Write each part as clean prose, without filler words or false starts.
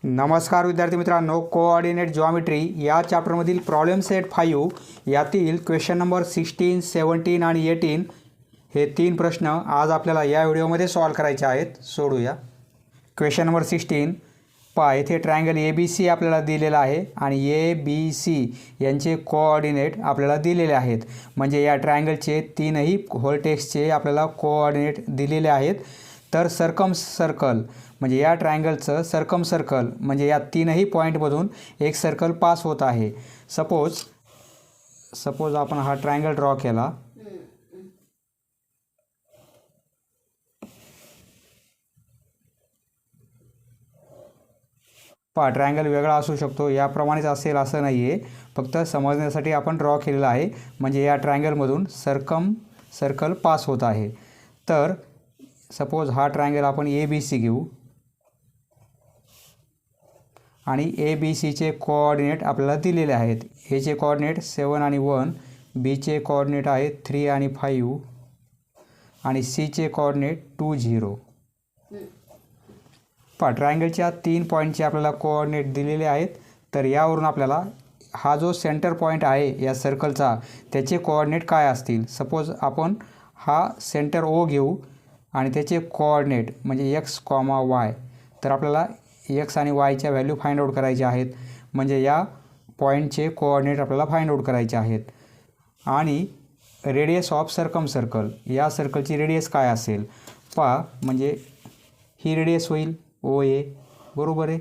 नमस्कार विद्यार्थी मित्रांनो, कोऑर्डिनेट जॉमेट्री या चॅप्टरमधील प्रॉब्लेम सेट 5 यातील क्वेश्चन नंबर 16, 17 आणि 18 हे 3 प्रश्न आज आपल्याला या व्हिडिओमध्ये सॉल्व करायचे आहेत. सोडूया. क्वेश्चन नंबर 16 पहा, येथे ट्रायंगल ABC आपल्याला दिलेला आहे आणि ABC यांचे कोऑर्डिनेट आपल्याला दिलेले आहेत. म्हणजे या ट्रायंगलचे तीनही व्हर्टेक्सचे आपल्याला कोऑर्डिनेट दिलेले आहेत. तर सर्कम सर्कल म्हणजे या ट्रायंगलचं सर्कम सर्कल म्हणजे या तीनही पॉईंटमधून एक सर्कल पास होत आहे. सपोज आपण हा ट्रायंगल ड्रॉ केला. पहा, ट्रायंगल वेगळा असू शकतो, याप्रमाणेच असेल असं नाही आहे. फक्त समजण्यासाठी आपण ड्रॉ केलेला आहे. म्हणजे या ट्रायंगलमधून सर्कम सर्कल पास होत आहे. तर सपोज हा ट्रायंगल आपण ABC घेऊ आणि ABCचे कोऑर्डिनेट आपल्याला दिलेले आहेत. Aचे कोऑर्डिनेट 7 आणि 1, Bचे कोऑर्डिनेट आहेत 3 आणि 5 आणि Cचे कोऑर्डिनेट 2, 0. पहा, ट्रायंगलच्या 3 पॉईंटचे आपल्याला कोऑर्डिनेट दिलेले आहेत. तर यावरून आपल्याला हा जो सेंटर पॉईंट आहे या सर्कलचा त्याचे कोऑर्डिनेट काय असतील. सपोज आपण हा सेंटर O घेऊ आणि त्याचे कोऑर्डिनेट म्हणजे x, y. तर आपल्याला x आणि yच्या व्हॅल्यू फाइंड आउट करायचे आहेत. म्हणजे या पॉईंटचे कोऑर्डिनेट आपल्याला फाइंड आउट करायचे आहेत. आणि रेडियस ऑफ सर्कम सर्कल, या सर्कलची रेडियस काय असेल. पहा, म्हणजे ही रेडियस होईल OA, बरोबर आहे.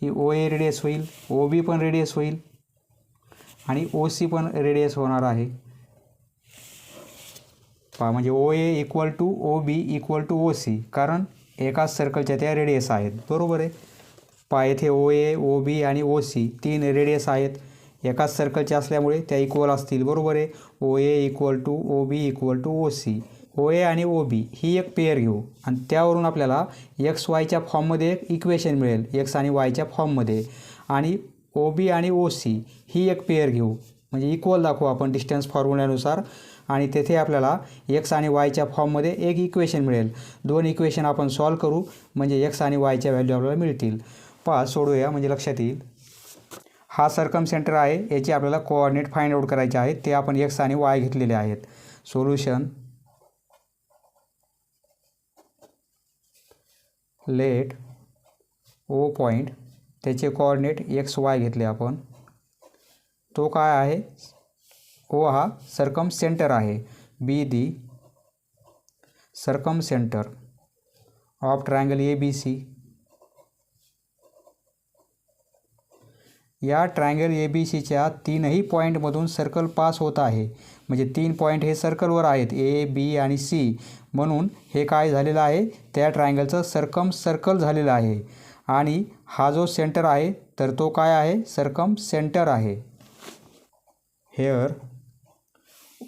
ही OA रेडियस होईल, OB पण रेडियस होईल आणि OC पण रेडियस होणार आहे. पहा, म्हणजे OA equal to OB equal to OC, कारण एकाच सर्कलच्या त्या रेडियस आहेत, बरोबर आहे. पहा, येथे OA, OB आणि OC 3 रेडियस आहेत. एकाच सर्कलचे असल्यामुळे त्या इक्वल असतील, बरोबर आहे. OA equal to OB equal to OC. OA आणि OB ही एक पेअर घेऊ आणि त्यावरून आपल्याला XYच्या फॉर्ममध्ये एक इक्वेशन मिळेल, x आणि yच्या फॉर्ममध्ये. आणि OB आणि OC ही एक पेअर घेऊ म्हणजे इक्वल दाखवू आपण डिस्टन्स फॉर्म्युल्यानुसार. आणि तेथे आपल्याला x आणि yच्या फॉर्ममध्ये एक इक्वेशन मिळेल. 2 इक्वेशन आपण सॉल्व करू म्हणजे x आणि yच्या व्हॅल्यू आपल्याला मिळतील. पहा, सोडूया म्हणजे लक्षात येईल. हा सर्कम सेंटर आहे, याचे आपल्याला कोऑर्डिनेट फाइंड आउट करायचे आहेत. ते आपण x आणि y घेतलेले आहेत. सोल्युशन. लेट O पॉईंट, त्याचे कोऑर्डिनेट x, y घेतले आपण. तो काय आहे, O हा सर्कम सेंटर आहे. Be the circum centre of triangle ABC. या ट्रायंगल ABCच्या तीनही पॉईंटमधून सर्कल पास होत आहे. म्हणजे 3 पॉईंट हे सर्कलवर आहेत, A, B आणि C. म्हणून हे काय झालेलं आहे, त्या ट्रायंगलचं सर्कम सर्कल झालेलं आहे. आणि हा जो सेंटर आहे तर तो काय आहे, सर्कम सेंटर आहे. हेअर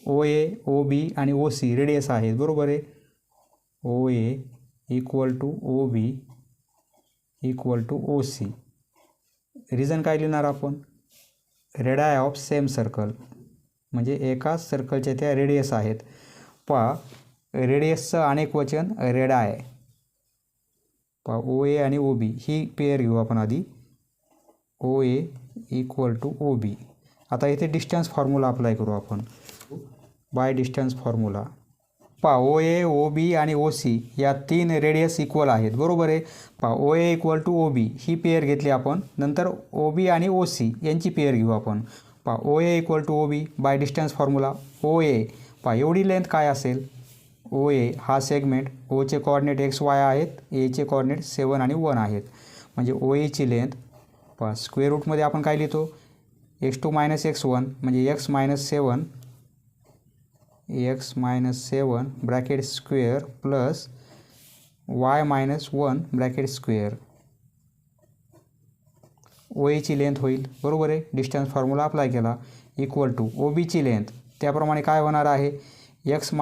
OA, OB आणि OC रेडियस आहेत, बरोबर आहे. OA equal to OB equal to OC. Reason काय लिहिणार आपण, रेडाय ऑफ सेम सर्कल म्हणजे एकाच सर्कलच्या त्या रेडियस आहेत. पहा, रेडियसचं अनेक वचन रेडाय. पहा, OA आणि OB ही पेअर घेऊ आपण आधी. OA equal to OB. आता इथे डिस्टन्स फॉर्म्युला अप्लाय करू आपण, बाय डिस्टन्स फॉर्म्युला. पहा, OA, OB आणि OC या 3 रेडियस इक्वल आहेत, बरोबर आहे. पहा, OA इक्वल टू OB ही पेअर घेतली आपण. नंतर OB आणि OC यांची पेअर घेऊ आपण. पहा, OA equal to OB by distance formula. OA, पहा एवढी लेंथ काय असेल, OA हा सेगमेंट, Oचे कोऑर्डिनेट x, y आहेत, Aचे कोऑर्डिनेट 7 आणि 1 आहेत. म्हणजे OAची लेंथ. पहा, स्क्वेअर रूटमध्ये आपण काय लिहितो, x2 - x1 म्हणजे x - 7 bracket square plus y - 1 bracket square. OAची लेंथ होईल, बरोबर आहे. डिस्टन्स फॉर्म्युला अप्लाय केला इक्वल टू OBची लेंथ. त्याप्रमाणे काय होणार आहे, x -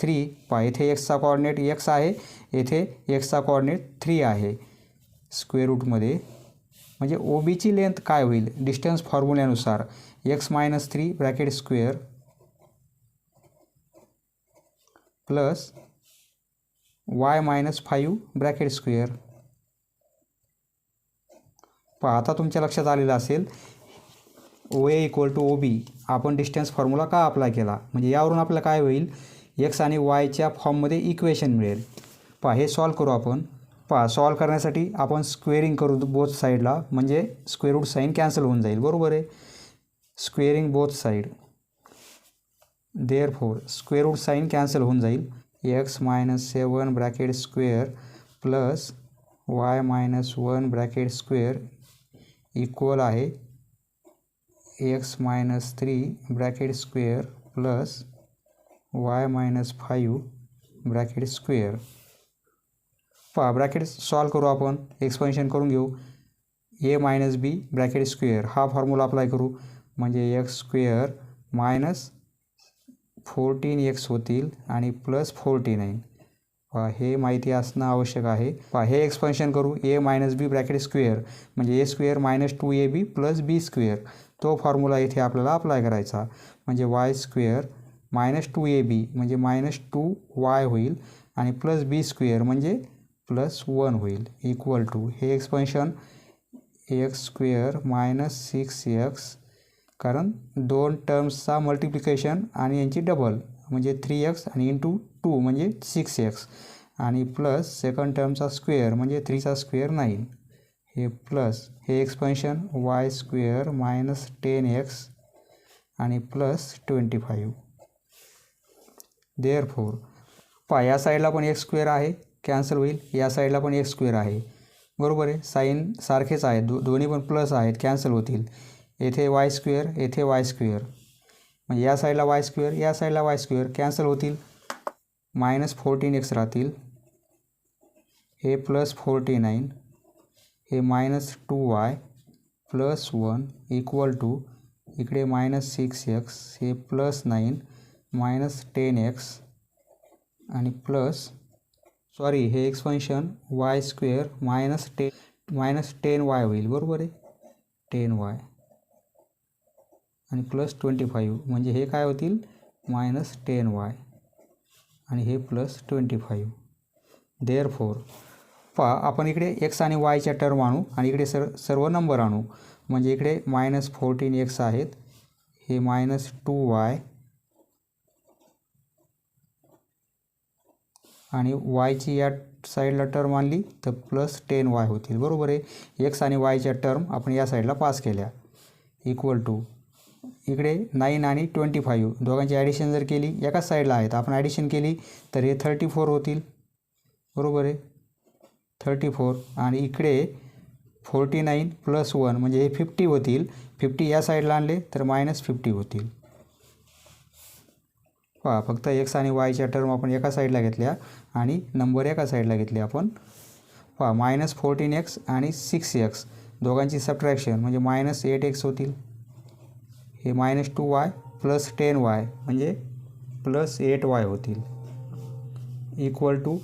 3. पहा, येथे xचा कोऑर्डिनेट x आहे, येथे xचा कोऑर्डिनेट 3 आहे स्क्वेअर रूटमध्ये. म्हणजे OBची लेंथ काय होईल, डिस्टन्स फॉर्म्युल्यानुसार x - 3 bracket square plus y - 5 bracket square. पहा आता तुमच्या लक्षात आलेलं असेल OA इक्वल टू OB आपण डिस्टन्स फॉर्म्युला का अप्लाय केला, म्हणजे यावरून आपल्याला काय होईल, एक्स आणि वायच्या फॉर्ममध्ये इक्वेशन मिळेल. पहा हे सॉल्व करू आपण. पहा सॉल्व करण्यासाठी आपण स्क्वेअरिंग करू बोथ साईडला, म्हणजे स्क्वेअर रूट साईन कॅन्सल होऊन जाईल. बरोबर आहे. Squaring both side, therefore square root sign cancel होऊन जाईल. x-7 bracket square plus y-1 bracket square equal आहे x-3 bracket square plus y-5 bracket square. पहा ब्रॅकेट सॉल्व करू आपण, एक्सपेन्शन करून घेऊ. a - b ब्रॅकेट स्क्वेअर हा फॉर्म्युला अप्लाय करू, म्हणजे x स्क्वेअर मायनस 14x होतील आणि प्लस 49. पहा हे माहिती असणं आवश्यक आहे. पहा हे एक्सपेन्शन करू, a - b ब्रॅकेट स्क्वेअर म्हणजे a square minus 2ab plus b square, तो फॉर्म्युला इथे आपल्याला अप्लाय करायचा, म्हणजे y स्क्वेअर मायनस 2ab म्हणजे मायनस 2y होईल आणि प्लस b स्क्वेअर म्हणजे प्लस 1 होईल इक्वल टू हे expansion x square minus 6x, कारण दोन टर्म्सचा मल्टिप्लिकेशन आणि यांची डबल म्हणजे 3x आणि इंटू 2 म्हणजे 6x आणि प्लस सेकंड टर्मचा स्क्वेअर म्हणजे 3चा स्क्वेअर 9, हे प्लस हे expansion y square minus 10x आणि प्लस 25. देअरफॉर पहा या साईडला पण x स्क्वेअर आहे, कॅन्सल होईल. या साईडला पण x स्क्वेअर आहे. बरोबर आहे. साईन सारखेच आहेत, दोन्ही पण प्लस आहेत, कॅन्सल होतील. येथे y स्क्वेअर, येथे y स्क्वेअर, म्हणजे या साईडला y स्क्वेअर, या साईडला y स्क्वेअर कॅन्सल होतील. मायनस 14x राहतील, हे प्लस 49, हे minus 2y plus 1 equal to इकडे मायनस 6x, हे प्लस 9 मायनस 10x आणि प्लस हे expansion y square minus 10y होईल. बरोबर आहे. 10y आणि प्लस 25 म्हणजे हे काय होतील, मायनस 10y आणि हे प्लस 25. देअरफॉर पहा आपण इकडे x आणि yच्या टर्म आणू आणि इकडे सर्व नंबर आणू, म्हणजे इकडे मायनस 14x आहेत, हे मायनस 2y आणि yची या साईडला टर्म आणली तर प्लस 10y होतील. बरोबर आहे. x आणि yच्या टर्म आपण या साईडला पास केल्या इक्वल टू इकडे 9 आणि 25 दोघांची ॲडिशन जर केली, एकाच साईडला आहेत, आपण ॲडिशन केली तर हे 34 होतील. बरोबर आहे. 34 आणि इकडे 49 प्लस 1 म्हणजे हे 50 होतील. 50 या साईडला आणले तर मायनस 50 होतील. पहा फक्त x आणि yच्या टर्म आपण एका साईडला घेतल्या आणि नंबर एका साईडला घेतले आपण. पहा मायनस 14x आणि 6x दोघांची सबट्रॅक्शन म्हणजे मायनस 8x होतील. हे मायनस 2y प्लस 10y म्हणजे प्लस 8y होतील इक्वल टू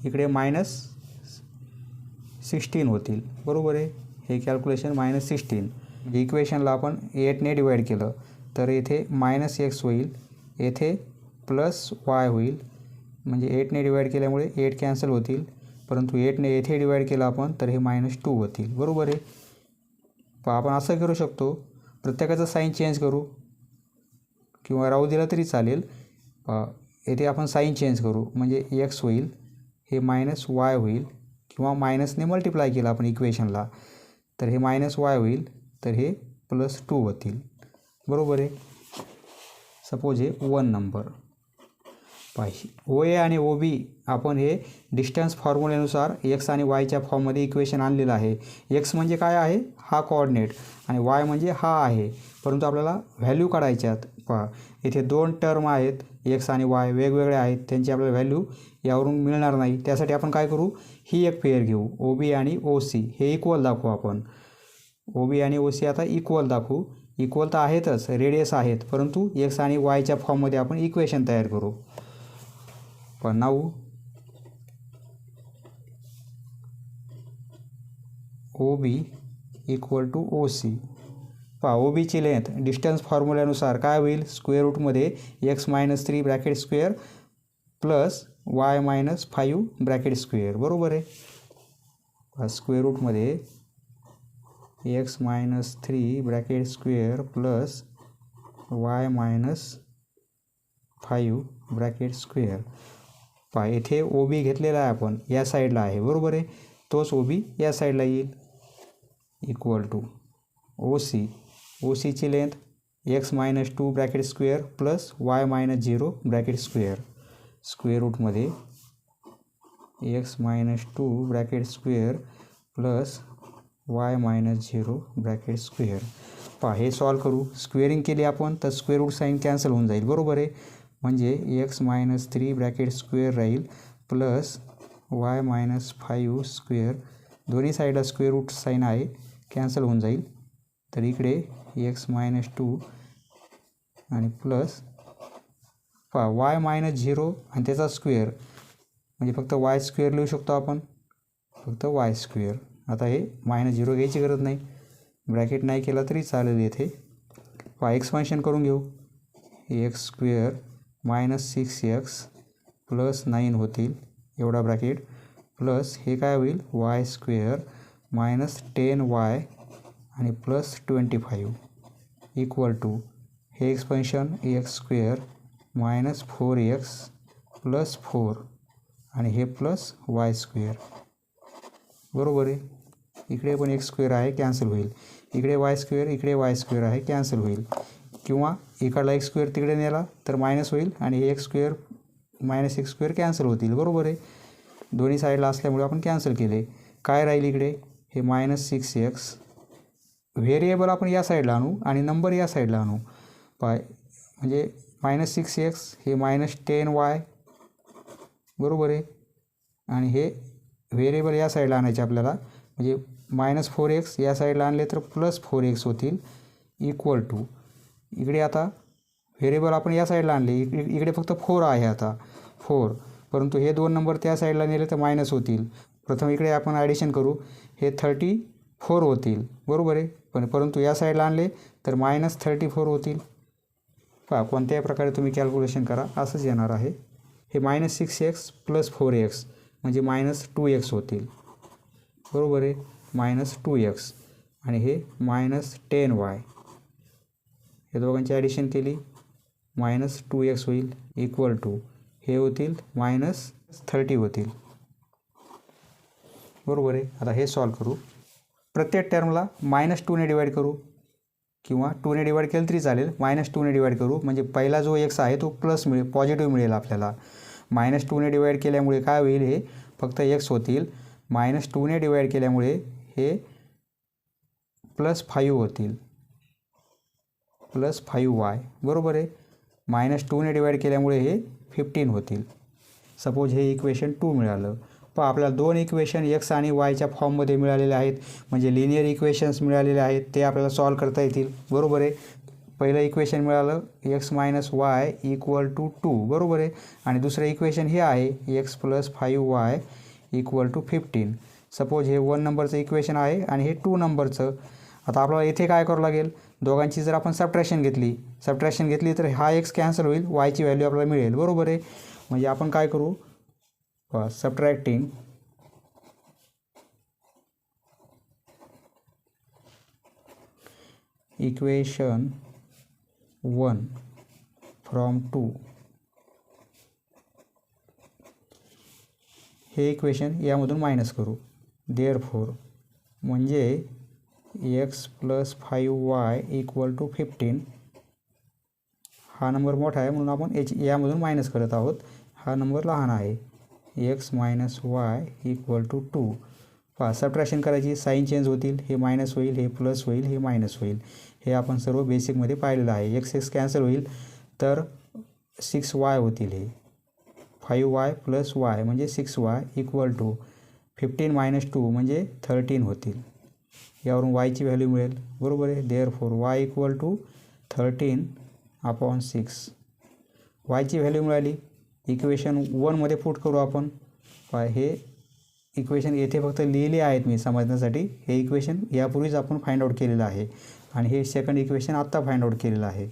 इकडे मायनस 16 होतील. बरोबर आहे. हे कॅल्क्युलेशन मायनस 16 म्हणजे इक्वेशनला आपण 8ने डिवाईड केलं तर येथे मायनस x होईल, येथे प्लस y होईल, म्हणजे 8ने डिवाईड केल्यामुळे 8 कॅन्सल होतील, परंतु 8ने येथे डिवाईड केलं आपण तर हे मायनस 2 होतील. बरोबर आहे. पहा आपण असं करू शकतो, प्रत्येकाचं साईन चेंज करू किंवा राहू दिला तरी चालेल. येथे आपण साईन चेंज करू, म्हणजे x होईल, हे मायनस y होईल, किंवा मायनसने मल्टिप्लाय केलं आपण इक्वेशनला तर हे मायनस y होईल, तर हे प्लस 2 होतील. बरोबर आहे. सपोज हे 1 नंबर पाहिजे. OA आणि OB आपण हे डिस्टन्स फॉर्म्युलेनुसार x आणि yच्या फॉर्ममध्ये इक्वेशन आणलेलं आहे. x म्हणजे काय आहे, हा कोऑर्डिनेट, आणि y म्हणजे हा आहे, परंतु आपल्याला व्हॅल्यू काढायच्यात. पहा इथे दोन टर्म आहेत, x आणि y वेगवेगळे आहेत, त्यांची आपल्याला व्हॅल्यू यावरून मिळणार नाही. त्यासाठी आपण काय करू, ही एक पेअर घेऊ, OB आणि OC हे इक्वल दाखवू आपण. OB आणि OC आता इक्वल दाखवू. इक्वल तर आहेतच, रेडियस आहेत, परंतु x आणि yच्या फॉर्ममध्ये आपण इक्वेशन तयार करू. पण now OB equal to OC. पहा OBची लेंथ डिस्टन्स फॉर्म्युल्यानुसार काय होईल, स्क्वेअर रूटमध्ये x-3 bracket square plus y-5 bracket square. बरोबर आहे. स्क्वेअर रूटमध्ये X minus 3 bracket square plus Y minus 5 bracket square. पहा येथे ओ बी घेतलेला आहे आपण, या साईडला आहे बरोबर आहे, तोच ओ बी या साईडला येईल equal to O C. O सीची length X minus 2 bracket square plus Y minus 0 bracket square. Square रूटमध्ये X minus 2 bracket square plus Y minus 0 bracket square. पहा हे सॉल्व करू. स्क्वेअरिंग केली आपण तर स्क्वेअर रूट साईन कॅन्सल होऊन जाईल बरोबर आहे. म्हणजे एक्स मायनस 3 ब्रॅकेट स्क्वेअर राहील प्लस वाय मायनस 5 स्क्वेअर. दोन्ही साईडला स्क्वेअर रूट साईन आहे, कॅन्सल होऊन जाईल. तर इकडे एक्स मायनस 2 आणि प्लस पहा वाय मायनस 0 आणि त्याचा स्क्वेअर म्हणजे फक्त वाय स्क्वेअर लिहू शकतो आपण, फक्त वाय स्क्वेअर. आता हे मायनस 0 घ्यायची गरज नाही, ब्रॅकेट नाही केला तरी चालेल. येथे पहा एक्सपान्शन करून घेऊ. X square minus 6x plus 9 होतील एवढा ब्रॅकेट प्लस हे काय होईल वाय स्क्वेअर मायनस 10y आणि प्लस 25 इक्वल टू हे expansion x square minus 4x plus 4 आणि हे प्लस वाय स्क्वेअर बरोबर आहे. इकडे पण एक्स स्क्वेअर आहे, कॅन्सल होईल. इकडे वाय स्क्वेअर, इकडे वाय स्क्वेअर आहे, कॅन्सल होईल. किंवा इकडला एक्स स्क्वेअर तिकडे नेला तर मायनस होईल आणि हे x square minus x square cancel होतील बरोबर आहे. दोन्ही साईडला असल्यामुळे आपण कॅन्सल केले. काय राहील इकडे हे मायनस 6x. व्हेरिएबल आपण या साईडला आणू आणि नंबर या साईडला आणू. म्हणजे मायनस 6x हे मायनस 10y बरोबर आहे. आणि हे व्हेरिएबल या साईडला आणायचे आपल्याला, म्हणजे मायनस 4x या साईडला आणले तर प्लस 4x होतील इक्वल टू. इकडे आता व्हेरिएबल आपण या साईडला आणले, इकडे फक्त 4 आहे आता 4, परंतु हे दोन नंबर त्या साईडला नेले तर मायनस होतील. प्रथम इकडे आपण ॲडिशन करू, हे 34 होतील बरोबर आहे. परंतु या साईडला आणले तर मायनस 34 होतील. पहा कोणत्याही प्रकारे तुम्ही कॅल्क्युलेशन करा असंच येणार आहे. हे मायनस 6x प्लस 4x म्हणजे मायनस 2x होतील बरोबर आहे, मायनस 2x आणि हे मायनस 10y. हे दोघांची ॲडिशन केली मायनस 2x होईल इक्वल टू हे होतील मायनस 30 होतील बरोबर आहे. आता हे सॉल्व करू. प्रत्येक टर्मला मायनस 2ने डिवाईड करू किंवा 2ने डिवाईड केलं तरी चालेल. मायनस 2ने डिवाईड करू म्हणजे पहिला जो एक्स आहे तो प्लस मिळेल, पॉझिटिव्ह मिळेल आपल्याला. मायनस 2ने डिवाईड केल्यामुळे काय होईल, हे फक्त एक्स होतील. मायनस 2ने डिवाईड केल्यामुळे हे प्लस 5 होतील, प्लस 5y बरोबर आहे. मायनस 2ने डिवाईड केल्यामुळे हे 15 होतील. सपोज हे इक्वेशन 2 मिळालं. पण आपल्याला दोन इक्वेशन एक्स आणि वायच्या फॉर्ममध्ये मिळालेले आहेत, म्हणजे लिनियर इक्वेशन्स मिळालेले आहेत, ते आपल्याला सॉल्व करता येतील बरोबर आहे. पहिलं इक्वेशन मिळालं X minus Y equal to 2 बरोबर आहे. आणि दुसरं इक्वेशन हे आहे X plus 5y equal to 15. Suppose हे 1 नंबरचं इक्वेशन आहे आणि हे 2 नंबरचं. आता आपल्याला येथे काय करावं लागेल, दोघांची जर आपण सबट्रॅक्शन घेतली तर हा एक्स कॅन्सल होईल, वायची व्हॅल्यू आपल्याला मिळेल बरोबर आहे. म्हणजे आपण काय करू, सबट्रॅक्टिंग इक्वेशन 1 फ्रॉम 2 हे इक्वेशन यामधून मायनस करू. देअरफॉर म्हणजे x plus 5y equal to 15. हा नंबर मोठा आहे म्हणून आपण यामधून मायनस करत आहोत, हा नंबर लहान आहे. X minus Y equal to 2. पहा सबट्रॅक्शन करायची, साईन चेंज होतील, हे मायनस होईल, हे प्लस होईल, हे मायनस होईल. हे आपण सर्व बेसिकमध्ये पाहिलेलं आहे. एक्स कॅन्सल होईल तर 6y होतील. हे 5y प्लस y म्हणजे 6y इक्वल टू 15 मायनस 2 म्हणजे 13 होतील. यावरून वायची व्हॅल्यू मिळेल बरोबर आहे. Therefore Y equal to 13/6. वायची व्हॅल्यू मिळाली. इक्वेशन 1मध्ये पुट करू आपण. हे इक्वेशन येथे फक्त लिहिले आहेत मी समजण्यासाठी. हे इक्वेशन यापूर्वीच आपण फाइंड आउट केलेलं आहे आणि हे सेकंड इक्वेशन आत्ता फाइंड आउट केलेलं आहे.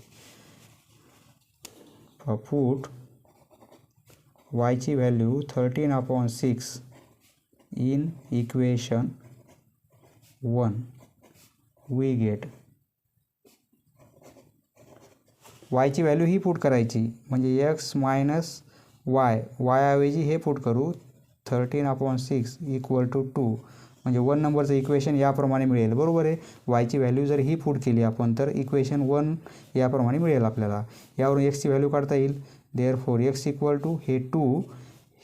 पुट वायची value 13/6 in equation 1 we get वायची व्हॅल्यू ही पुट करायची, म्हणजे एक्स मायनस वाय, वायऐवजी हे पुट करू 13/6 इक्वल टू 2, म्हणजे 1 नंबरचं इक्वेशन याप्रमाणे मिळेल. बरोबर आहे. वायची व्हॅल्यू जर ही पुट केली आपण तर इक्वेशन 1 याप्रमाणे मिळेल आपल्याला. यावरून एक्सची व्हॅल्यू काढता येईल. देअरफॉर एक्स इक्वल टू हे 2,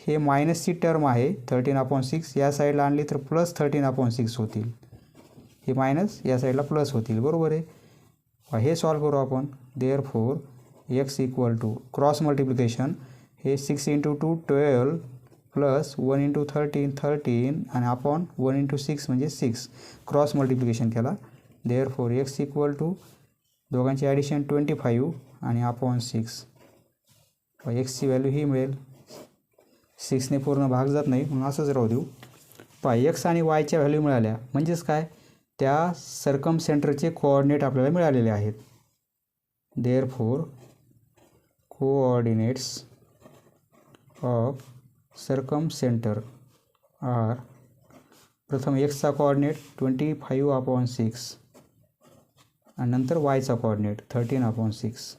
हे मायनसची टर्म आहे 13/6, या साईडला आणली तर प्लस 13/6 होतील. हे मायनस या साईडला प्लस होतील. बरोबर आहे. हे सॉल्व करू आपण. Therefore X equal to cross multiplication, हे 6 × 2 12 प्लस 1 × 13 13 आणि अपॉन 1 × 6 म्हणजे 6. क्रॉस मल्टिप्लिकेशन केला. देअरफॉर एक्स इक्वल टू दोघांची ॲडिशन 25 आणि अपॉन 6. एक्सची व्हॅल्यू ही मिळेल. 6ने पूर्ण भाग जात नाही म्हणून असंच राहू देऊ. एक्स आणि वायच्या व्हॅल्यू मिळाल्या, म्हणजेच काय, त्या सर्कम सेंटरचे कोऑर्डिनेट आपल्याला मिळालेले आहेत. Therefore coordinates of circumcentre are, प्रथम एक्सचा कोऑर्डिनेट 25/6 आणि नंतर वायचा कोऑर्डिनेट 13/6.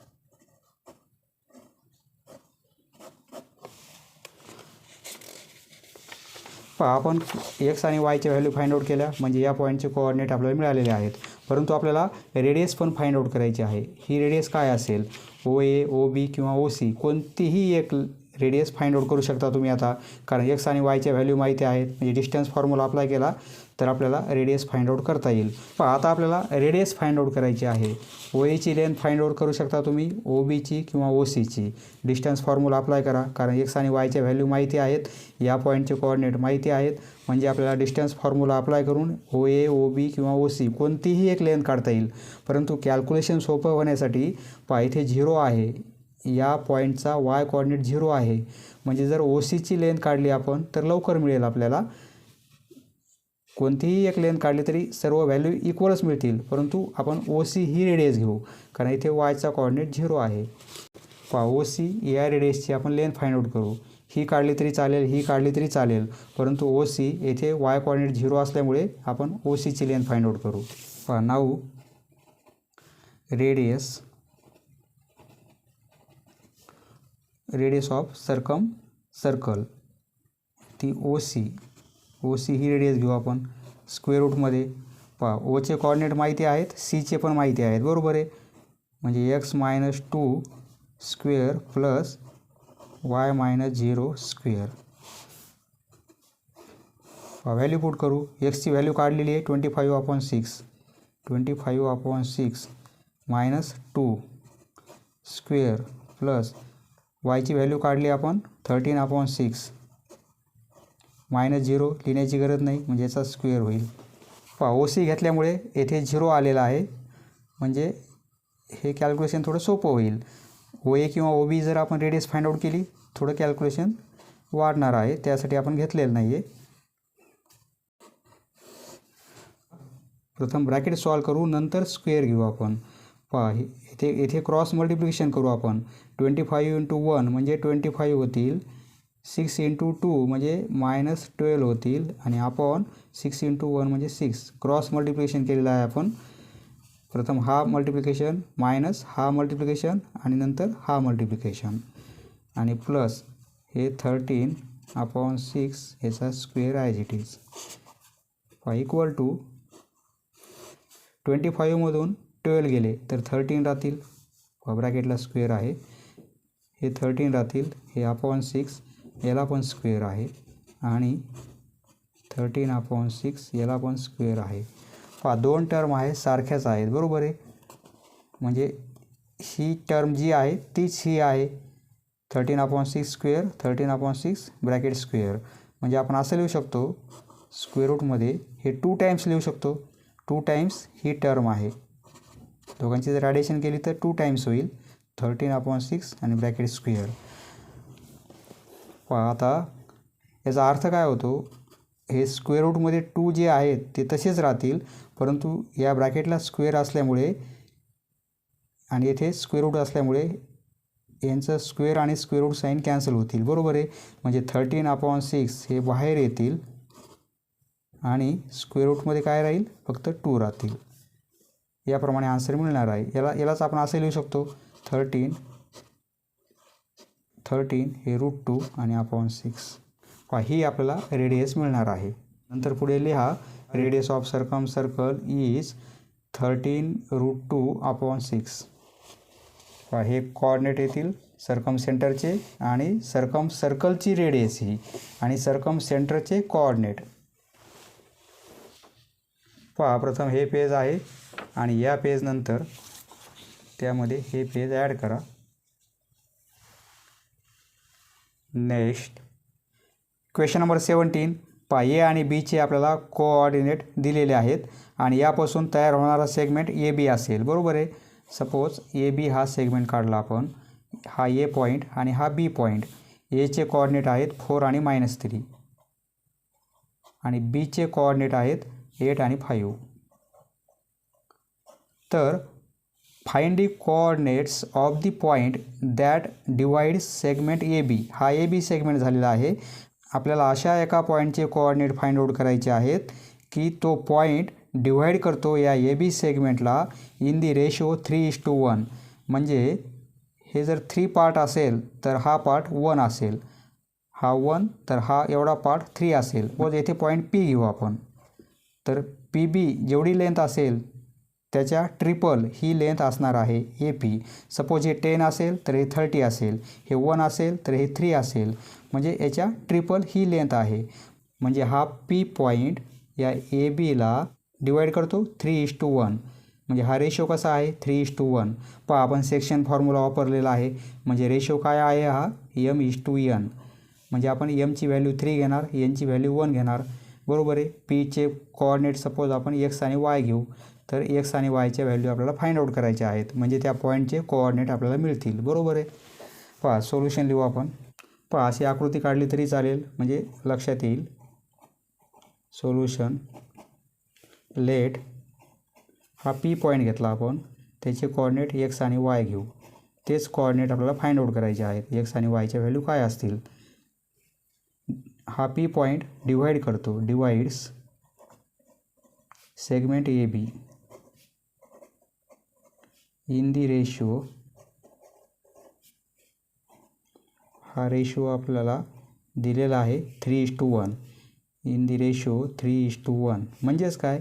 आपण एक्स आणि वायच्या व्हॅल्यू फाइंड आउट केल्या, म्हणजे या पॉईंटचे कोऑर्डिनेट आपल्याला मिळालेले आहेत. परंतु आपल्याला रेडियस पण फाइंड आउट करायची आहे. ही रेडियस काय असेल, ओ ए, ओ बी किंवा ओ सी, कोणतीही एक रेडियस फाइंड आउट करू शकता तुम्ही आता, कारण एक्स आणि वायच्या व्हॅल्यू माहिती आहेत. म्हणजे डिस्टन्स फॉर्म्युला अप्लाय केला तर आपल्याला रेडियस फाइंड आउट करता येईल. आता आपल्याला रेडियस फाइंड आउट करायची आहे. ओ एची लेंथ फाइंड आउट करू शकता तुम्ही, ओ बीची किंवा ओ सीची. डिस्टन्स फॉर्म्युला अप्लाय करा, कारण एक्स आणि वायच्या व्हॅल्यू माहिती आहेत, या पॉईंटचे कोऑर्डिनेट माहिती आहेत. म्हणजे आपल्याला डिस्टन्स फॉर्म्युला अप्लाय करून ओ ए, ओ बी किंवा ओ सी कोणतीही एक लेंथ काढता येईल. परंतु कॅल्क्युलेशन सोपं होण्यासाठी इथे 0 आहे, या पॉईंटचा वाय कोऑर्डिनेट 0 आहे. म्हणजे जर ओ सीची लेंथ काढली आपण तर लवकर मिळेल आपल्याला. कोणतीही एक लेंथ काढली तरी सर्व व्हॅल्यू इक्वलच मिळतील, परंतु आपण ओ सी ही रेडियस घेऊ, कारण इथे वायचा कोऑर्डिनेट 0 आहे. ओ सी या रेडियसची आपण लेंथ फाइंड आउट करू. ही काढली तरी चालेल, ही काढली तरी चालेल, परंतु ओ सी येथे वाय कोऑर्डिनेट 0 असल्यामुळे आपण ओ सीची लेंथ फाइंड आउट करू. नाऊ रेडियस ऑफ सर्कल ती ओ सी ही रेडियस घेऊ आपण. स्क्वेअर रूटमध्ये ओचे कोऑर्डिनेट माहिती आहेत, सीचे पण माहिती आहेत. बरोबर आहे. म्हणजे x minus 2 square plus Y minus 0 square. Value put करू. एक्सची व्हॅल्यू काढलेली आहे 25/6, 25/6 मायनस 2 स्क्वेअर प्लस वायची व्हॅल्यू काढली आपण 13/6 मायनस 0 लिहिण्याची गरज नाही, म्हणजे याचा स्क्वेअर होईल. ओ सी घेतल्यामुळे येथे 0 आलेला आहे, म्हणजे हे कॅल्क्युलेशन थोडं सोपं होईल. ओ ए किंवा ओ बी जर आपण रेडियस फाइंड आउट केली थोडं कॅल्क्युलेशन वाढणार आहे, त्यासाठी आपण घेतलेलं नाही आहे. प्रथम ब्रॅकेट सॉल्व करू, नंतर स्क्वेअर घेऊ आपण. इथे क्रॉस मल्टिप्लिकेशन करू आपण. 25 × 1 म्हणजे 25 होतील, 6 × 2 म्हणजे -12 होतील आणि अपॉन 6 × 1 म्हणजे 6. क्रॉस मल्टिप्लिकेशन केलेलं आहे आपण. प्रथम हा मल्टिप्लिकेशन मायनस हा मल्टिप्लिकेशन आणि नंतर हा मल्टिप्लिकेशन आणि प्लस हे 13/6 याचा square as it is. Equal to 25मधून 12 गेले तर 13 राहतील, ब्रॅकेटला स्क्वेअर आहे. हे 13 राहतील, हे अपॉन 6 याला पण स्क्वेअर आहे आणि 13/6 याला पण स्क्वेअर आहे. दोन टर्म आहे सारख्याच आहेत. बरोबर आहे. म्हणजे ही टर्म जी आहे तीच ही आहे. 13/6 स्क्वेअर, 13/6 ब्रॅकेट स्क्वेअर. म्हणजे आपण असं लिहू शकतो, स्क्वेअर रूटमध्ये हे 2 टाइम्स लिहू शकतो. 2 टाइम्स ही टर्म आहे. दोघांची जर ॲडिशन केली तर 2 टाइम्स होईल, 13/6 आणि ब्रॅकेट स्क्वेअर. आता याचा अर्थ काय होतो, हे स्क्वेअर रूटमध्ये 2 जे आहेत ते तसेच राहतील, परंतु या ब्रॅकेटला स्क्वेअर असल्यामुळे आणि येथे स्क्वेअर रूट असल्यामुळे यांचं स्क्वेअर आणि स्क्वेअर रूट साईन कॅन्सल होतील. बरोबर आहे. म्हणजे 13/6 हे बाहेर येतील आणि स्क्वेअर रूटमध्ये काय राहील, फक्त 2 राहतील. याप्रमाणे आन्सर मिळणार आहे. यालाच आपण असं लिहू शकतो 13 हे √2 आणि अपॉन 6 ही आपल्याला रेडियस मिळणार आहे. नंतर पुढे लिहा radius of circum circle is 13 √2 upon 6. हे कोऑर्डिनेट येतील सर्कम सेंटरचे आणि सर्कम सर्कलची रेडियस ही आणि सर्कम सेंटरचे कोऑर्डिनेट. प्रथम हे पेज आहे आणि या पेज नंतर त्यामध्ये हे पेज ॲड करा. Next question number 17. ए आणि बीचे आपल्याला कोऑर्डिनेट दिलेले आहेत आणि यापासून तयार होणारा सेगमेंट ए बी असेल. बरोबर आहे. सपोज ए बी हा सेगमेंट काढला आपण. हा ए पॉईंट आणि हा बी पॉईंट. एचे कोऑर्डिनेट आहेत 4 आणि -3 आणि बीचे कोऑर्डिनेट आहेत 8 आणि 5. तर find the coordinates of the point that divides segment A B. हा ए बी सेगमेंट झालेला आहे. आपल्याला अशा एका पॉईंटचे कोऑर्डिनेट फाइंड आउट करायचे आहेत की तो पॉईंट डिवाइड करतो या A B सेगमेंटला in the ratio 3:1. म्हणजे हे जर 3 पार्ट असेल तर हा पार्ट 1 असेल, हा 1 तर हा एवढा पार्ट 3 असेल. व येथे पॉईंट पी घेऊ आपण. तर पी बी जेवढी लेंथ असेल त्याच्या ट्रिपल ही लेंथ असणार आहे ए पी. सपोज हे 10 असेल तर हे 30 असेल, हे 1 असेल तर हे 3 असेल. म्हणजे याच्या ट्रिपल ही लेंथ आहे. म्हणजे हा पी पॉईंट या ए बीला डिवाइड करतो 3:1. म्हणजे हा रेशो कसा आहे 3:1. आपण सेक्शन फॉर्म्युला वापरलेला आहे. म्हणजे रेशो काय आहे हा m:n. म्हणजे आपण mची व्हॅल्यू 3 घेणार, nची व्हॅल्यू 1 घेणार. बरोबर आहे. पीचे कोऑर्डिनेट सपोज आपण x आणि y घेऊ. तर x आणि yच्या व्हॅल्यू आपल्याला फाइंड आउट करायच्या आहेत. म्हणजे त्या पॉईंटचे कोऑर्डिनेट आपल्याला मिळतील. बरोबर आहे. सोल्युशन लिहू आपण. अशी आकृती काढली तरी चालेल म्हणजे लक्षात येईल. सोल्युशन लेट हा पी पॉईंट घेतला आपण, त्याचे कोऑर्डिनेट x आणि y घेऊ. तेच कोऑर्डिनेट आपल्याला फाइंड आउट करायचे आहेत. x आणि yच्या व्हॅल्यू काय असतील. हा पी पॉईंट डिवाइड करतो, divides segment A be in the ratio. हा रेशो आपल्याला दिलेला आहे 3:1 इन दी रेशो 3:1. म्हणजेच काय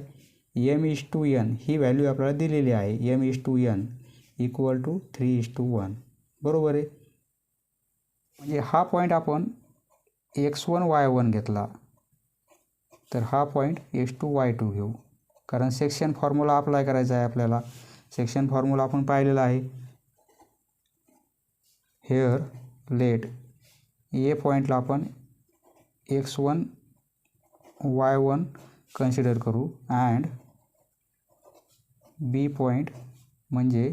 m:n ही व्हॅल्यू आपल्याला दिलेली आहे. m:n equal to 3:1. बरोबर आहे. म्हणजे हा पॉईंट आपण x1 y1 घेतला तर हा पॉईंट x2 y2 घेऊ. कारण सेक्शन फॉर्म्युला अप्लाय करायचा आहे आपल्याला. सेक्शन फॉर्म्युला आपण पाहिलेला आहे. हेअर लेट ए पॉईंटला आपण x1 y1 कन्सिडर करू अँड बी पॉईंट म्हणजे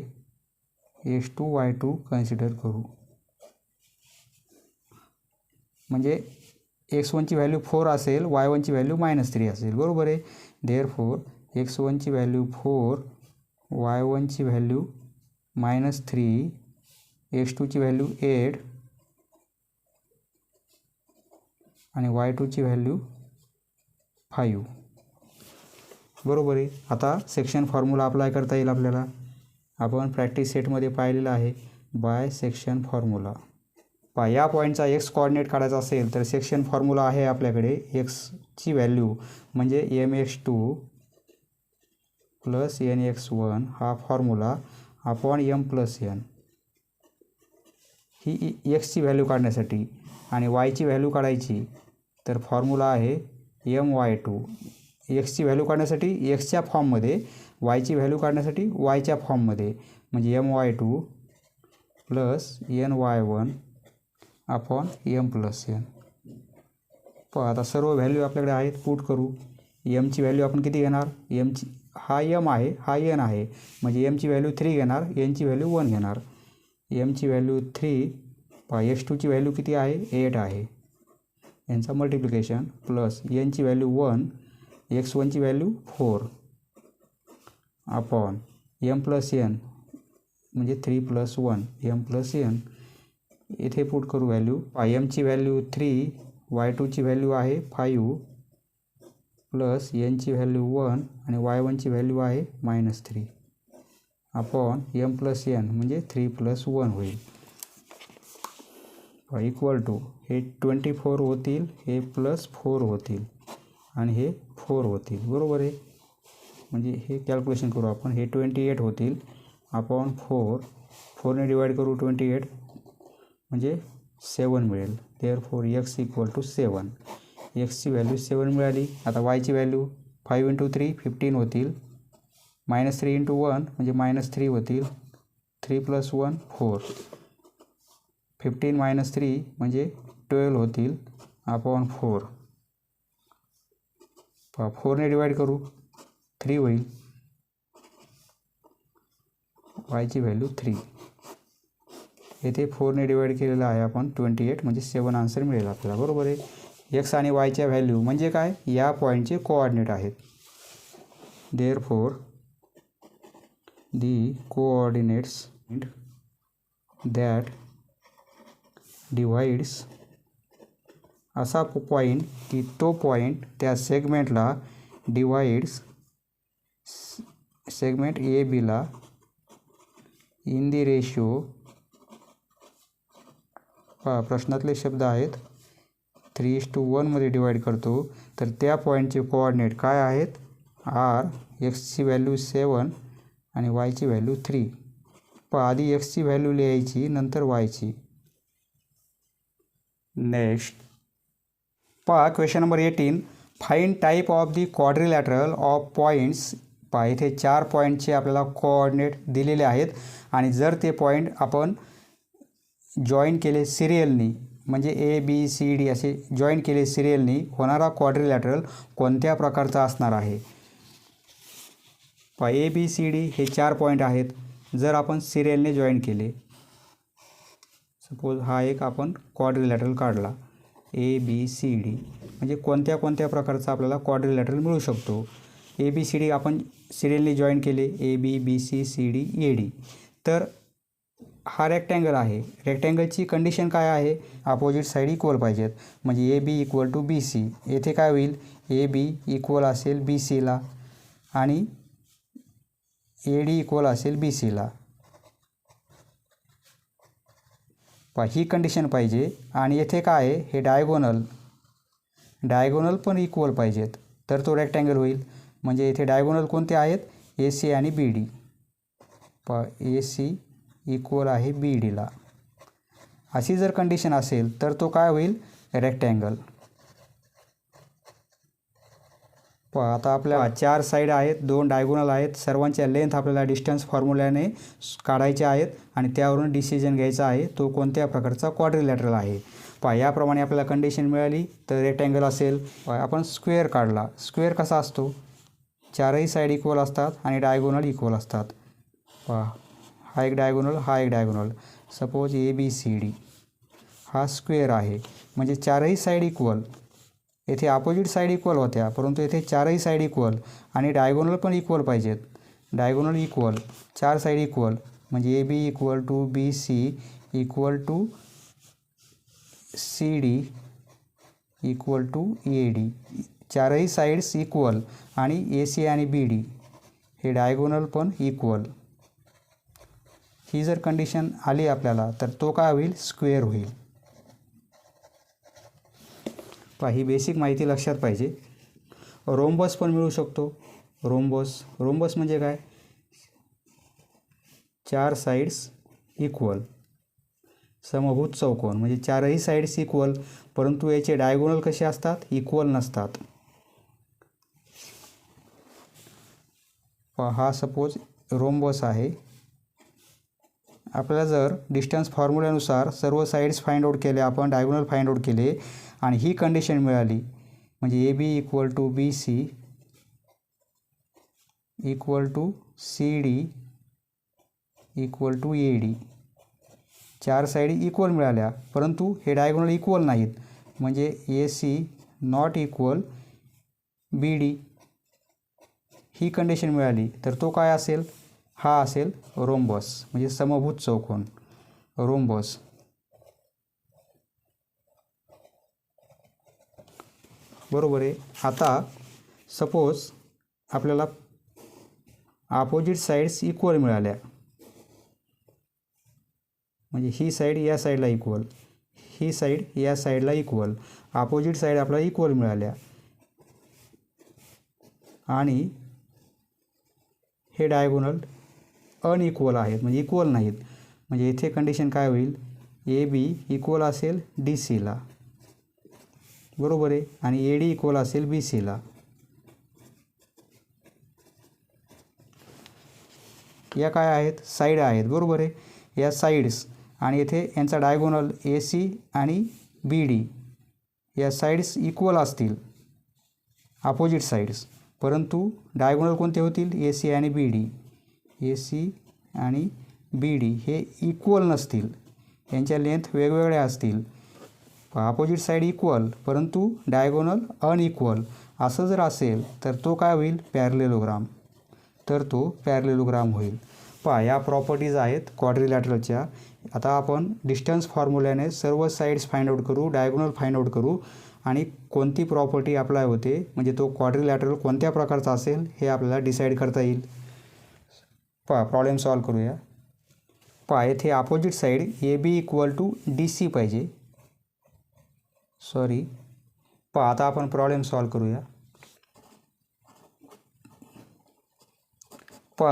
x2 y2 कन्सिडर करू. म्हणजे x1ची व्हॅल्यू 4 असेल, y1ची व्हॅल्यू -3 असेल. बरोबर आहे. देअरफॉर x1ची व्हॅल्यू 4, y1ची व्हॅल्यू -3, x2ची व्हॅल्यू 8 आणि y2ची व्हॅल्यू 5. बरोबर आहे. आता सेक्शन फॉर्म्युला अप्लाय करता येईल आपल्याला. आपण प्रॅक्टिस सेटमध्ये पाहिलेलं आहे बाय सेक्शन फॉर्म्युला. या पॉईंटचा x कोऑर्डिनेट काढायचा असेल तर सेक्शन फॉर्म्युला आहे आपल्याकडे. xची व्हॅल्यू म्हणजे mx2 प्लस nx1 हा फॉर्म्युला अपॉन m+n. ही xची व्हॅल्यू काढण्यासाठी आणि yची व्हॅल्यू काढायची तर फॉर्म्युला आहे my2. xची व्हॅल्यू काढण्यासाठी xच्या फॉर्ममध्ये, yची व्हॅल्यू काढण्यासाठी yच्या फॉर्ममध्ये. म्हणजे my2 plus ny1 upon m+n. आता सर्व व्हॅल्यू आपल्याकडे आहेत. पुट करू. mची व्हॅल्यू आपण किती घेणार. mची हा m आहे, हा n आहे. म्हणजे mची व्हॅल्यू 3 घेणार, nची व्हॅल्यू 1 घेणार. mची व्हॅल्यू 3, x2ची व्हॅल्यू किती आहे 8 आहे. यांचा मल्टिप्लिकेशन प्लस nची व्हॅल्यू 1, x1ची व्हॅल्यू 4 अपॉन m+n म्हणजे 3 + 1 m+n. इथे पुट करू व्हॅल्यू. mची व्हॅल्यू 3, y2ची व्हॅल्यू आहे 5 प्लस nची व्हॅल्यू 1 आणि y1ची व्हॅल्यू आहे -3. अपॉन m प्लस n म्हणजे 3 प्लस 1 होईल. इक्वल टू हे 24 होतील, हे प्लस 4 होतील आणि हे 4 होतील. बरोबर आहे. म्हणजे हे कॅल्क्युलेशन करू आपण. हे 28 होतील अपॉन 4ने डिवाईड करू 28 म्हणजे 7 मिळेल. Therefore x equal to 7. एक्सची व्हॅल्यू 7 मिळाली. आता वायची व्हॅल्यू 5 × 3 15 होतील. -3 × 1 म्हणजे -3 होतील. 3 + 1 4. 15 - 3 म्हणजे 12 होतील अपॉन 4. 4ने डिवाईड करू 3 होईल. वायची व्हॅल्यू 3. येथे 4ने डिवाईड केलेलं आहे आपण 28 म्हणजे 7 आन्सर मिळेल आपल्याला. बरोबर आहे. एक्स आणि वायच्या व्हॅल्यू म्हणजे काय, या पॉईंटचे कोऑर्डिनेट आहेत. Therefore the coordinates that divides असा पॉईंट की तो पॉईंट त्या सेगमेंटला डिवाइड्स सेगमेंट ए बीला इन दी रेशिओ. प्रश्नातले शब्द आहेत 3:1 मध्ये डिवाईड करतो. तर त्या पॉईंटचे कोऑर्डिनेट काय आहेत, आर. एक्सची व्हॅल्यू 7 आणि वायची व्हॅल्यू 3. आधी एक्सची व्हॅल्यू लिहायची, नंतर वायची. Next question number 18. Find type of the quadrilateral of points. इथे 4 पॉईंटचे आपल्याला कोऑर्डिनेट दिलेले आहेत आणि जर ते पॉईंट आपण जॉईन केले सिरियलनी, म्हणजे ABCD असे जॉईन केले सिरियलनी, होणारा क्वाड्रिलॅटरल कोणत्या प्रकारचा असणार आहे. ABCD हे 4 पॉईंट आहेत. जर आपण सिरियलने जॉईन केले, सपोज हा एक आपण क्वाड्रिलॅटरल काढला ABCD, म्हणजे कोणत्या कोणत्या प्रकारचा आपल्याला क्वाड्रिलॅटरल मिळू शकतो. ABCD आपण सिरियलने जॉईन केले AB BC CD AD. तर हा रेक्टँगल आहे. रेक्टँगलची कंडिशन काय आहे, अपोजिट साईड इक्वल पाहिजेत. म्हणजे AB इक्वल टू BC. येथे काय होईल, AB इक्वल असेल BCला आणि AD इक्वल असेल BCला. ही कंडिशन पाहिजे. आणि येथे काय आहे, हे डायगोनल पण इक्वल पाहिजेत, तर तो रेक्टँगल होईल. म्हणजे येथे डायगोनल कोणते आहेत, AC आणि BD. AC इक्वल आहे BDला. अशी जर कंडिशन असेल तर तो काय होईल, रेक्टँगल. आता आपल्याला 4 साईड आहेत, 2 डायगोनल आहेत. सर्वांच्या लेंथ आपल्याला डिस्टन्स फॉर्म्युल्याने काढायचे आहेत आणि त्यावरून डिसिजन घ्यायचा आहे तो कोणत्या प्रकारचा क्वाड्रिलॅटरल आहे. याप्रमाणे आपल्याला कंडिशन मिळाली तर रेक्टँगल असेल. आपण स्क्वेअर काढला. स्क्वेअर कसा असतो, 4ही साईड इक्वल असतात आणि डायगोनल इक्वल असतात. हा एक डायगोनल, हा एक डायगोनल. सपोज ABCD हा स्क्वेअर आहे, म्हणजे 4ही साईड इक्वल. येथे अपोजिट साईड इक्वल होत्या, परंतु येथे 4ही साईड इक्वल आणि डायगोनल पण इक्वल पाहिजेत. डायगोनल इक्वल, 4 साईड इक्वल, म्हणजे AB equal to BC equal to CD equal to AD. 4ही साईड्स इक्वल आणि AC आणि BD हे डायगोनल पण इक्वल. ही जर कंडिशन आली आपल्याला तर तो काय होईल, स्क्वेअर होईल. ही बेसिक माहिती लक्षात पाहिजे. रोम्बस पण मिळू शकतो. रोम्बस म्हणजे काय, 4 साईड्स इक्वल. समभुज चौकोन म्हणजे 4ही साईड्स इक्वल, परंतु याचे डायगोनल कसे असतात, इक्वल नसतात. हा सपोज रोम्बस आहे. आपल्याला जर डिस्टन्स फॉर्म्युल्यानुसार सर्व साईड्स फाइंड आउट केले, आपण डायगोनल फाइंड आउट केले आणि ही कंडिशन मिळाली, म्हणजे AB equal to BC equal to CD equal to AD. 4 side equal मिळाल्या, परंतु हे डायगोनल इक्वल नाहीत, म्हणजे AC नॉट इक्वल BD. ही कंडिशन मिळाली तर तो काय असेल, हा असेल रोम्बस, म्हणजे समभुज चौकोन, रोम्बस. बरोबर आहे. आता सपोज आपल्याला अपोजिट साईड्स इक्वल मिळाल्या, म्हणजे ही साईड या साईडला इक्वल, ही साईड या साईडला इक्वल, अपोजिट साईड आपल्याला इक्वल मिळाल्या आणि हे डायगोनल अनइक्वल आहेत, म्हणजे इक्वल नाहीत. म्हणजे इथे कंडिशन काय होईल, ए बी इक्वल असेल डी सीला, बरोबर आहे, आणि ए डी इक्वल असेल बी सीला. या काय आहेत, साईड आहेत, बरोबर आहे. या साईड्स आणि येथे यांचा डायगोनल ए सी आणि बी डी या साईड्स इक्वल असतील, अपोजिट साईड्स, परंतु डायगोनल कोणते होतील, ए सी आणि बी डी. ए सी आणि बी डी हे इक्वल नसतील, यांच्या लेंथ वेगवेगळ्या असतील. अपोजिट साईड इक्वल परंतु डायगोनल अनइक्वल असं जर असेल तर तो काय होईल, पॅरलेलोग्राम. तर तो पॅरलेलोग्राम होईल. या प्रॉपर्टीज आहेत क्वाड्रिलॅटरलच्या. आता आपण डिस्टन्स फॉर्म्युल्याने सर्व साईड्स फाइंड आउट करू, डायगोनल फाइंड आउट करू आणि कोणती प्रॉपर्टी अप्लाय होते, म्हणजे तो क्वाड्रिलॅटरल कोणत्या प्रकारचा असेल हे आपल्याला डिसाईड करता येईल. प्रॉब्लेम सॉल्व करूया. येथे opposite side A B equal to D C पाहिजे. सॉरी, आता आपण प्रॉब्लेम सॉल्व करूया.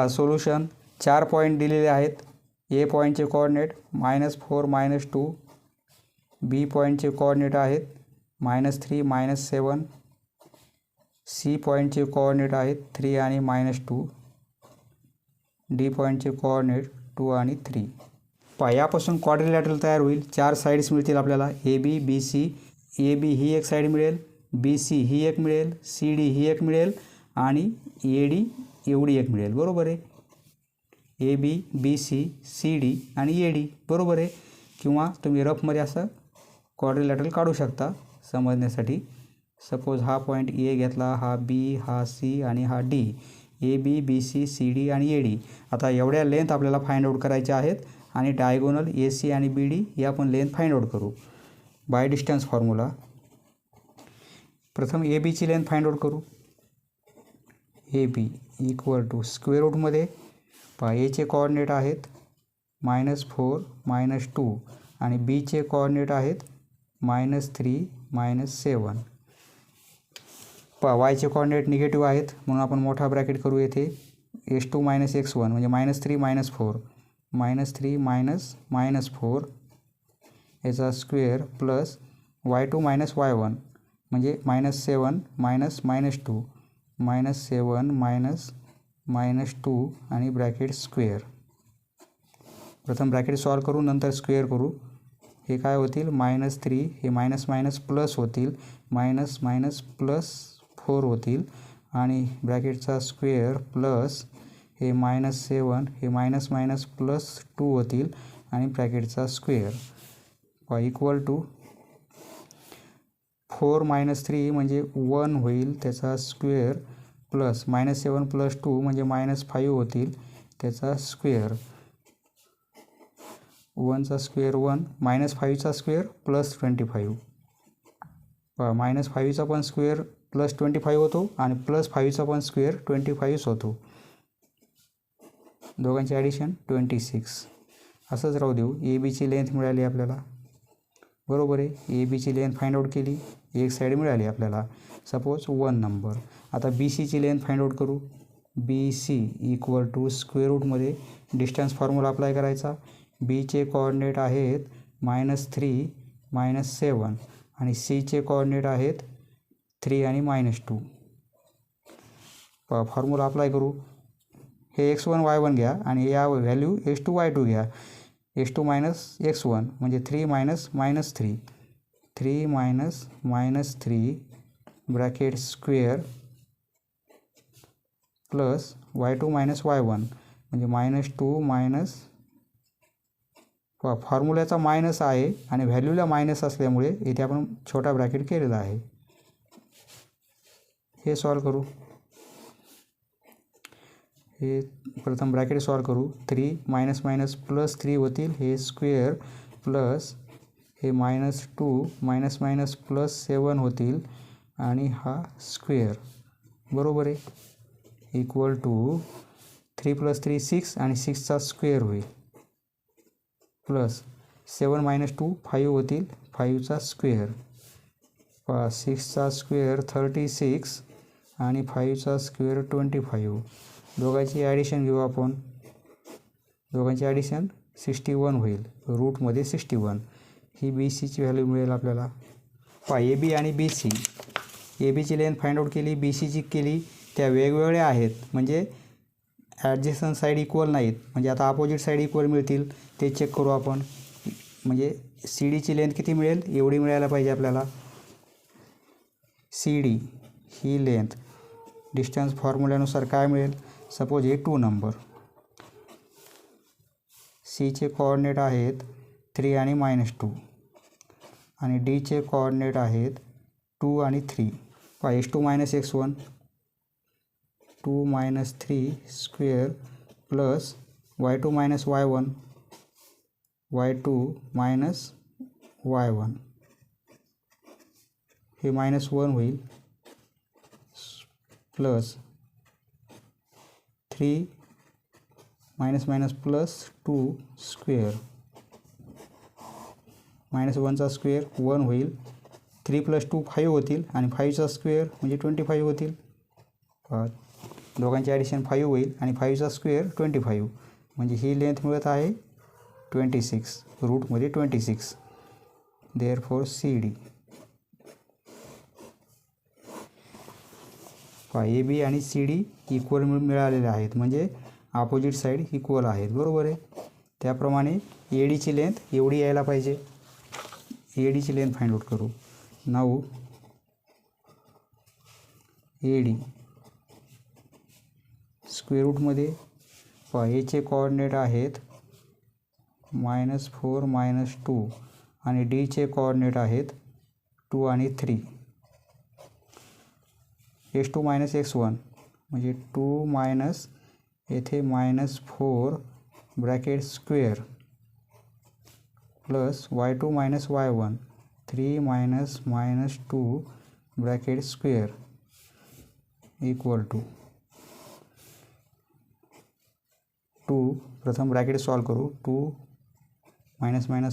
सोल्युशन 4 पॉईंट दिलेले आहेत. ए पॉईंटचे कोऑर्डिनेट -4 -2, बी पॉईंटचे कोऑर्डिनेट आहेत -3 -7, सी पॉईंटचे कोऑर्डिनेट आहेत 3 आणि -2, डी पॉईंटचे कोऑर्डिनेट 2 आणि 3. यापासून क्वाड्रिलॅटरल तयार होईल. 4 साईड्स मिळतील आपल्याला, ए B B C. A B ही एक साईड मिळेल, बी सी ही एक मिळेल, सी डी ही एक मिळेल आणि ए डी एवढी एक मिळेल, बरोबर आहे. A B B C C D आणि ए डी, बरोबर आहे. किंवा तुम्ही रफमध्ये असं क्वाड्रिलॅटरल काढू शकता समजण्यासाठी. सपोज हा पॉईंट ए घेतला, हा बी, हा सी आणि हा D. A B B C C D आणि ए डी. आता एवढ्या लेंथ आपल्याला फाइंड आउट करायच्या आहेत आणि डायगोनल ए सी आणि बी डी या आपण लेंथ फाइंड आउट करू बाय डिस्टन्स फॉर्म्युला. प्रथम ए बीची लेंथ फाइंड आउट करू. A B equal to square रूटमध्ये एचे कोऑर्डिनेट आहेत -4 -2 आणि बीचे कोऑर्डिनेट आहेत -3 -7. वायचे कोऑर्डिनेट निगेटिव्ह आहेत म्हणून आपण मोठा ब्रॅकेट करू. येथे x2 - x1 म्हणजे -3 -4, -3 -4 याचा स्क्वेअर प्लस y2 - y1 म्हणजे -7 -2, -7 -2 आणि ब्रॅकेट स्क्वेअर. प्रथम ब्रॅकेट सॉल्व करू, नंतर स्क्वेअर करू. हे काय होतील, -3 हे मायनस प्लस होतील, -4 होतील आणि ब्रॅकेटचा स्क्वेअर प्लस हे -7 हे +2 होतील आणि ब्रॅकेटचा स्क्वेअर इक्वल टू 4 - 3 म्हणजे 1 होईल त्याचा स्क्वेअर प्लस -7 + 2 म्हणजे -5 होतील त्याचा स्क्वेअर. 1चा स्क्वेअर 1, -5चा स्क्वेअर +25, -5चा पण स्क्वेअर +25 होतो आणि +5चा पण स्क्वेअर 25 होतो. दोघांचे ॲडिशन 26. असंच राहू देऊ. ए बीची लेंथ मिळाली आपल्याला, बरोबर आहे. ए बीची लेंथ फाइंड आउट केली, एक साईड मिळाली आपल्याला, सपोज 1 नंबर. आता बी सीची लेंथ फाइंड आउट करू. B C equal to square रूटमध्ये डिस्टन्स फॉर्म्युला अप्लाय करायचा. बीचे कोऑर्डिनेट आहेत -3 -7 आणि सीचे कोऑर्डिनेट आहेत 3 आणि -2. फॉर्म्युला अप्लाय करू. हे x1 y1 घ्या आणि या व्हॅल्यू x2 y2 घ्या. x2 - x1 म्हणजे 3 -3, 3 -3 bracket square plus y2 - y1 म्हणजे -2 फॉर्म्युल्याचा मायनस आहे आणि व्हॅल्यूला मायनस असल्यामुळे इथे आपण छोटा ब्रॅकेट केलेला आहे. हे सॉल्व करू. हे प्रथम ब्रॅकेट सॉल्व करू. 3 -+3 होतील, हे स्क्वेअर प्लस हे -2 +7 होतील आणि हा स्क्वेअर, बरोबर आहे. इक्वल टू 3 + 3 6 आणि 6चा स्क्वेअर होईल प्लस 7 - 2 5 होतील 5चा स्क्वेअर 6चा स्क्वेअर 36 आणि 5चा स्क्वेअर 25. दोघांची ॲडिशन घेऊ आपण. दोघांची ॲडिशन 61 होईल रूटमध्ये 61. ही बी सीची व्हॅल्यू मिळेल आपल्याला. ए बी आणि बी सी, ए बीची लेंथ फाइंड आउट केली, बी सीची केली. त्या वेगवेगळ्या आहेत म्हणजे ॲडजेसंट साईड इक्वल नाहीत. म्हणजे आता अपोजिट साईड इक्वल मिळतील ते चेक करू आपण. म्हणजे सी डीची लेंथ किती मिळेल, एवढी मिळायला पाहिजे आपल्याला. सी डी ही लेंथ डिस्टन्स फॉर्म्युल्यानुसार काय मिळेल. सपोज हे 2 नंबर. सीचे कोऑर्डिनेट आहेत 3 आणि -2 आणि डीचे कोऑर्डिनेट आहेत 2 आणि 3. x2 - x1 2 - 3 square plus y2 - y1 y2 - y1 हे -1 होईल प्लस 3 - प्लस 2 स्क्वेअर -1चा स्क्वेअर 1 होईल. 3 + 2 5 होतील आणि 5चा स्क्वेअर म्हणजे 25 होतील. दोघांची ॲडिशन 5 होईल आणि 5चा स्क्वेअर 25 म्हणजे ही लेंथ मिळत आहे 26 रूटमध्ये 26. Therefore C D. A B आणि सी डी इक्वल मिळालेले आहेत म्हणजे अपोजिट साईड इक्वल आहेत. बरोबर आहे. त्याप्रमाणे ए डीची लेंथ एवढी यायला पाहिजे. ए डीची लेंथ फाइंड आउट करू. नाऊ ए डी स्क्वेअर रूटमध्ये एचे कोऑर्डिनेट आहेत -4 - 2 आणि डीचे कोऑर्डिनेट आहेत 2 आणि 3. x2 - x1 म्हणजे 2 येथे -4 bracket square plus y2 - y1 3 -2 bracket square equal to 2. प्रथम ब्रॅकेट सॉल्व करू. 2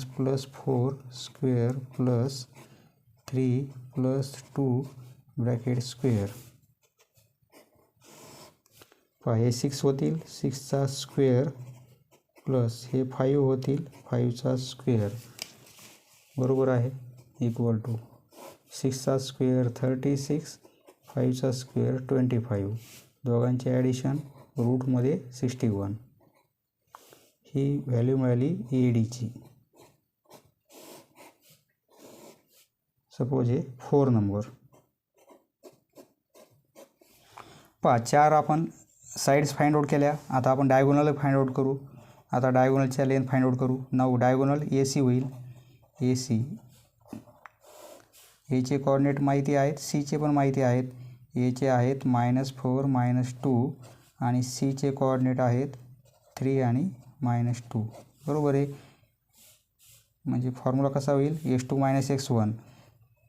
- plus 4 square plus 3 + 2 bracket square. हे 6 होतील 6चा स्क्वेअर प्लस हे 5 होतील 5चा स्क्वेअर. बरोबर आहे. इक्वल टू 6चा स्क्वेअर 36 5चा स्क्वेअर 25. दोघांची ॲडिशन रूटमध्ये 61. ही व्हॅल्यू मिळाली ए डीची. सपोज हे 4 नंबर. 4 आपण साईड्स फाइंड आउट केल्या. आता आपण डायगोनल फाइंड आउट करू. आता डायगोनलच्या लेंथ फाइंड आउट करू. नाऊ डायगोनल ए सी होईल. ए सी एचे कोऑर्डिनेट माहिती आहेत, सीचे पण माहिती आहेत. एचे आहेत -4 - 2 आणि सीचे कोऑर्डिनेट आहेत 3 आणि -2. बरोबर आहे. म्हणजे फॉर्म्युला कसा होईल. x2 - x1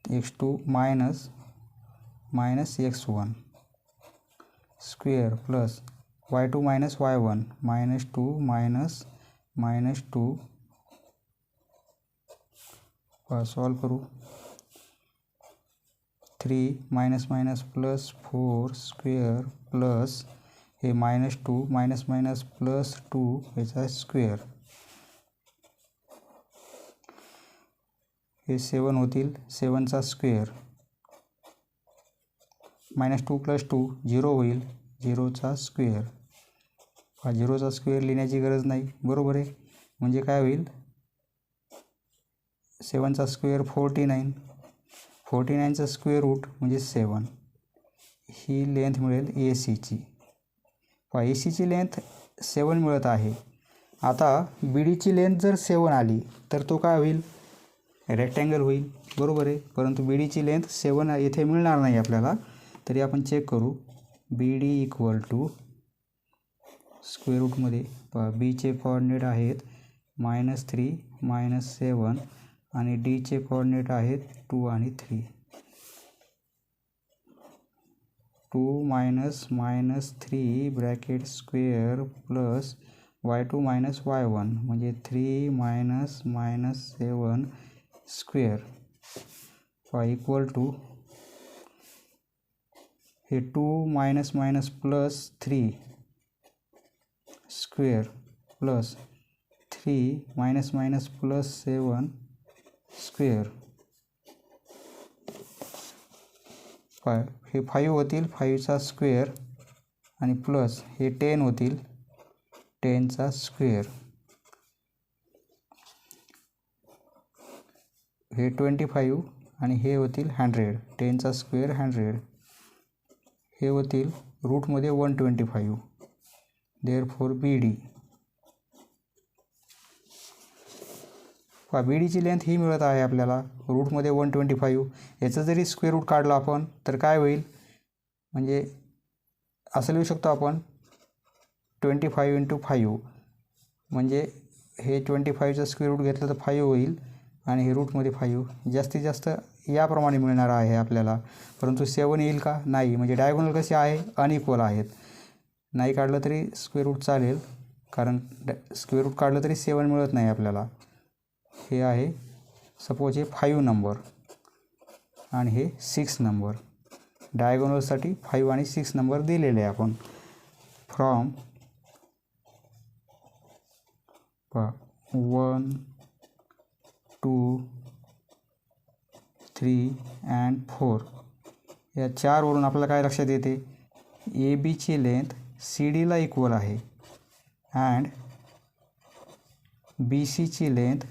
x2 - x1 square plus y2 - y1 -2 solve करू. 3 प्लस 4 स्क्वेअर प्लस हे -2 प्लस 2 याचा स्क्वेअर हे 7 होतील 7चा स्क्वेअर -2 + 2 0 होईल 0चा स्क्वेअर. 0चा स्क्वेअर लिहिण्याची गरज नाही. बरोबर आहे. म्हणजे काय होईल 7चा स्क्वेअर 49 49चा स्क्वेअर रूट म्हणजे 7. ही लेंथ मिळेल ए सीची. ए सीची लेंथ 7 मिळत आहे. आता बी डीची लेंथ जर 7 आली तर तो काय होईल रेक्टँगल होईल. बरोबर आहे. परंतु बी डीची लेंथ 7 येथे मिळणार नाही आपल्याला. तरी आपण चेक करू. बी डी इक्वल टू स्क्वेअर रूटमध्ये बीचे कोऑर्डिनेट आहेत -3 - 7 आणि डीचे कोऑर्डिनेट आहेत 2 आणि 3. 2 minus minus 3 bracket square plus y2 minus y1 म्हणजे 3 minus minus 7 square equal to हे 2 minus minus plus 3 square plus 3 minus minus plus 7 square हे 5 होतील 5चा स्क्वेअर आणि प्लस हे 10 होतील 10चा स्क्वेअर हे 25 आणि हे होतील 100 10चा स्क्वेअर 100 हे होतील रूटमध्ये 125 देअरफॉर BD BDची लेंथ ही मिळत आहे आपल्याला रूटमध्ये 125. याचं जरी स्क्वेअर रूट काढलं आपण तर काय होईल म्हणजे असं लिहू शकतो आपण 25 × 5 म्हणजे हे 25चं स्क्वेअर रूट घेतलं तर 5 होईल आणि हे रूटमध्ये 5 जास्तीत जास्त याप्रमाणे मिळणार आहे आपल्याला. परंतु 7 येईल का नाही, म्हणजे डायगोनल कसे आहे अनइक्वल आहेत. नाही काढलं तरी स्क्वेअर रूट चालेल कारण स्क्वेअर रूट काढलं तरी 7 मिळत नाही आपल्याला. हे आहे सपोज हे 5 नंबर आणि हे 6 नंबर. डायगोनलसाठी 5 आणि 6 नंबर दिलेले आहे आपण. फ्रॉम 1 2 3 and 4 या 4 वरून आपल्याला काय लक्षात येते ABची लेंथ CDला इक्वल आहे अँड BCची लेंथ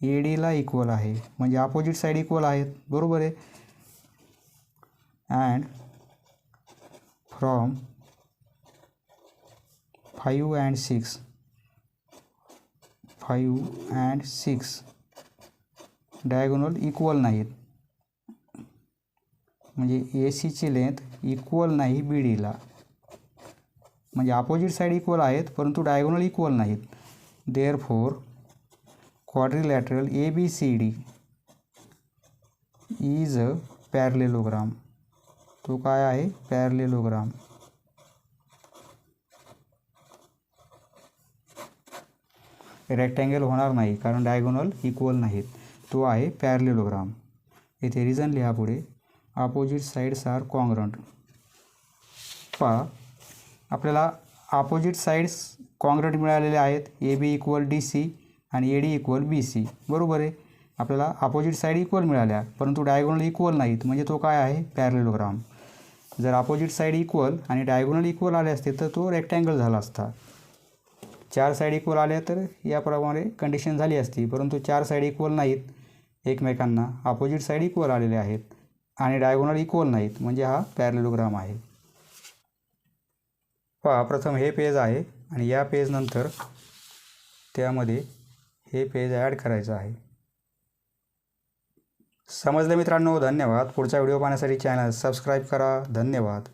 ADला इक्वल आहे, म्हणजे अपोजिट साईड इक्वल आहेत, बरोबर आहे. And from 5 and 6 diagonal equal नाहीत, म्हणजे ACची लेंथ इक्वल नाही BDला, म्हणजे अपोजिट साईड इक्वल आहेत परंतु डायगोनल इक्वल नाहीत. Therefore quadrilateral ABCD is a parallelogram. तो काय आहे पॅरलेलोग्राम. रेक्टँगल होणार नाही कारण डायगोनल इक्वल नाहीत. तो आहे पॅरलेलोग्राम. इथे रिझन लिहा पुढे. Opposite sides are congruent. पहा आपल्याला अपोजिट साईड्स कॉन्ग्रंट मिळालेले आहेत. AB इक्वल DC आणि AD इक्वल BC, बरोबर आहे. आपल्याला अपोजिट साईड इक्वल मिळाल्या परंतु डायगोनल इक्वल नाहीत, म्हणजे तो काय आहे पॅरलेलोग्राम. जर अपोजिट साईड इक्वल आणि डायगोनल इक्वल आले असते तर तो रेक्टँगल झाला असता. 4 साईड इक्वल आल्या तर याप्रमाणे कंडिशन झाली असती, परंतु 4 साईड इक्वल नाहीत एकमेकांना. अपोजिट साईड इक्वल आलेले आहेत आणि डायगोनल इक्वल नाहीत, म्हणजे हा पॅरलेलोग्राम आहे. पहा प्रथम हे पेज आहे आणि या पेजनंतर त्यामध्ये हे पेज ॲड करायचं आहे. समजलं मित्रांनो? धन्यवाद. पुढचा व्हिडिओ पाहण्यासाठी चॅनल सबस्क्राईब करा. धन्यवाद.